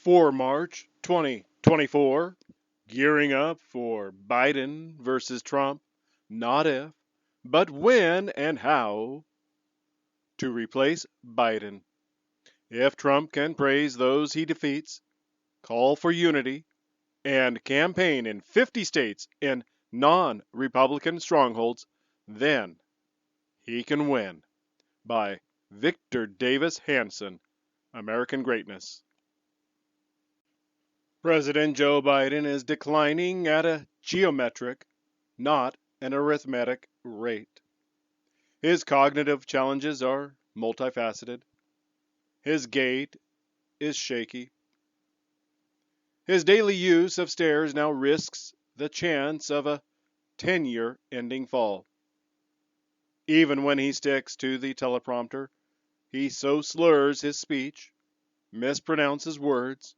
For March 2024, gearing up for Biden versus Trump, not if, but when and how to replace Biden. If Trump can praise those he defeats, call for unity, and campaign in 50 states in non Republican strongholds, then he can win. By Victor Davis Hanson, American Greatness. President Joe Biden is declining at a geometric, not an arithmetic, rate. His cognitive challenges are multifaceted. His gait is shaky. His daily use of stairs now risks the chance of a 10-year ending fall. Even when he sticks to the teleprompter, he so slurs his speech, mispronounces words,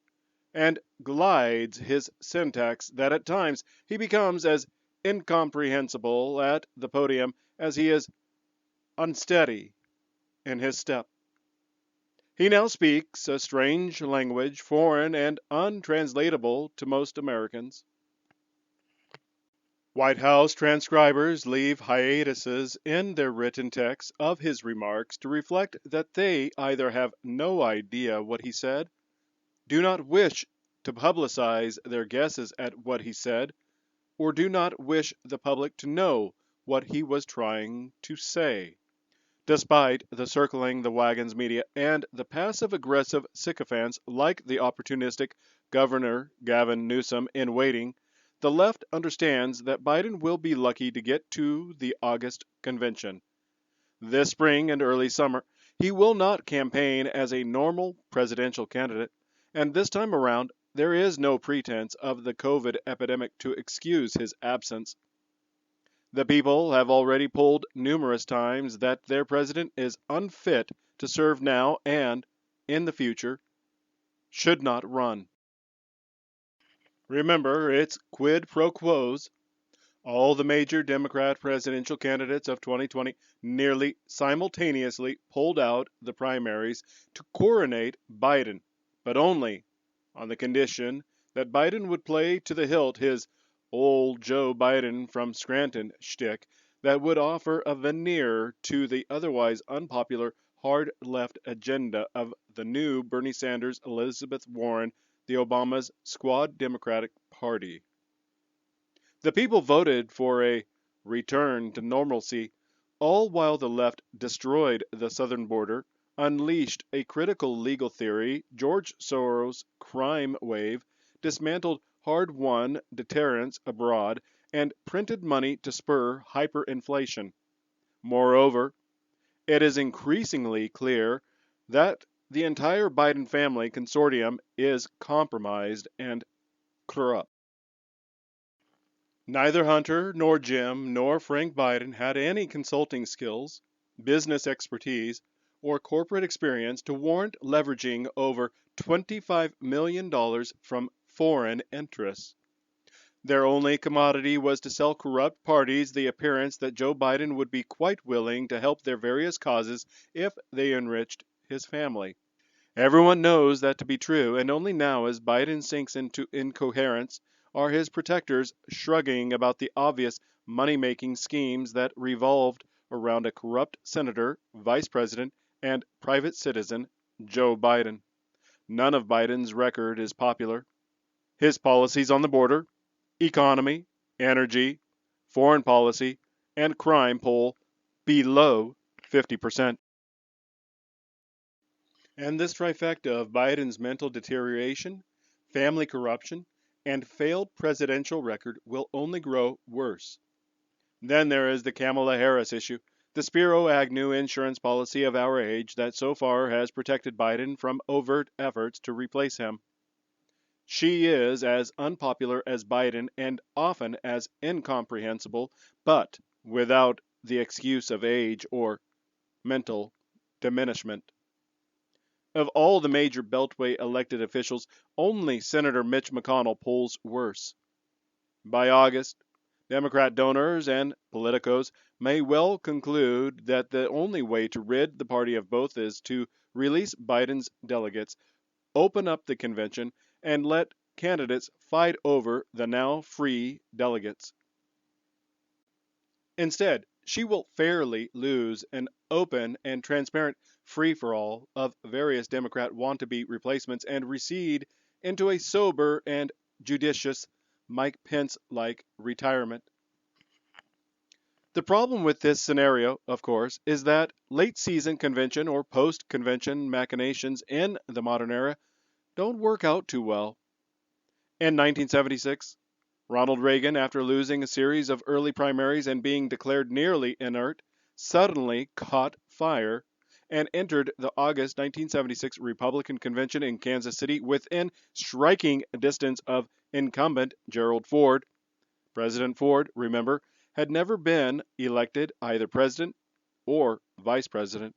and glides his syntax that at times he becomes as incomprehensible at the podium as he is unsteady in his step. He now speaks a strange language, foreign and untranslatable to most Americans. White House transcribers leave hiatuses in their written text of his remarks to reflect that they either have no idea what he said, do not wish to publicize their guesses at what he said, or do not wish the public to know what he was trying to say. Despite the circling the wagons media and the passive-aggressive sycophants like the opportunistic Governor Gavin Newsom in waiting, the left understands that Biden will be lucky to get to the August convention. This spring and early summer, he will not campaign as a normal presidential candidate, and this time around, there is no pretense of the COVID epidemic to excuse his absence. The people have already polled numerous times that their president is unfit to serve now and, in the future, should not run. Remember, it's quid pro quos. All the major Democrat presidential candidates of 2020 nearly simultaneously pulled out the primaries to coronate Biden, but only on the condition that Biden would play to the hilt his old Joe Biden from Scranton shtick that would offer a veneer to the otherwise unpopular hard left agenda of the new Bernie Sanders, Elizabeth Warren, the Obamas Squad Democratic Party. The people voted for a return to normalcy, all while the left destroyed the southern border, unleashed a critical legal theory, George Soros' crime wave, dismantled hard-won deterrence abroad, and printed money to spur hyperinflation. Moreover, it is increasingly clear that the entire Biden family consortium is compromised and corrupt. Neither Hunter, nor Jim, nor Frank Biden had any consulting skills, business expertise, or corporate experience to warrant leveraging over $25 million from foreign interests. Their only commodity was to sell corrupt parties the appearance that Joe Biden would be quite willing to help their various causes if they enriched his family. Everyone knows that to be true, and only now, as Biden sinks into incoherence, are his protectors shrugging about the obvious money-making schemes that revolved around a corrupt senator, vice president, and private citizen, Joe Biden. None of Biden's record is popular. His policies on the border, economy, energy, foreign policy, and crime poll below 50%. And this trifecta of Biden's mental deterioration, family corruption, and failed presidential record will only grow worse. Then there is the Kamala Harris issue, the Spiro Agnew insurance policy of our age that so far has protected Biden from overt efforts to replace him. She is as unpopular as Biden and often as incomprehensible, but without the excuse of age or mental diminishment. Of all the major Beltway elected officials, only Senator Mitch McConnell polls worse. By August, Democrat donors and politicos may well conclude that the only way to rid the party of both is to release Biden's delegates, open up the convention and let candidates fight over the now free delegates. Instead, she will fairly lose an open and transparent free-for-all of various Democrat want-to-be replacements and recede into a sober and judicious Mike Pence-like retirement. The problem with this scenario, of course, is that late-season convention or post-convention machinations in the modern era don't work out too well. In 1976, Ronald Reagan, after losing a series of early primaries and being declared nearly inert, suddenly caught fire and entered the August 1976 Republican convention in Kansas City within striking distance of incumbent Gerald Ford. President Ford, remember, had never been elected either president or vice president.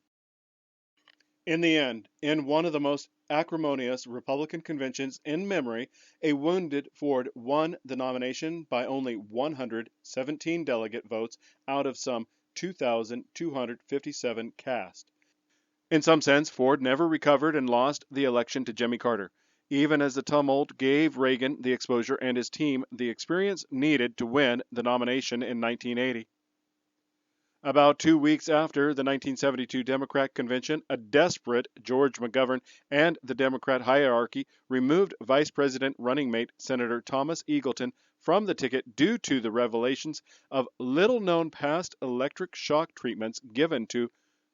In the end, in one of the most acrimonious Republican conventions in memory, a wounded Ford won the nomination by only 117 delegate votes out of some 2,257 cast. In some sense, Ford never recovered and lost the election to Jimmy Carter, even as the tumult gave Reagan the exposure and his team the experience needed to win the nomination in 1980. About 2 weeks after the 1972 Democrat convention, a desperate George McGovern and the Democrat hierarchy removed Vice President running mate Senator Thomas Eagleton from the ticket due to the revelations of little-known past electric shock treatments given to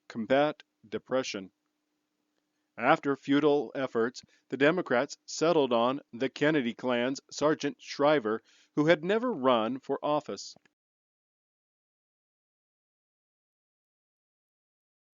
combat depression. After futile efforts, the Democrats settled on the Kennedy clan's Sargent Shriver, who had never run for office.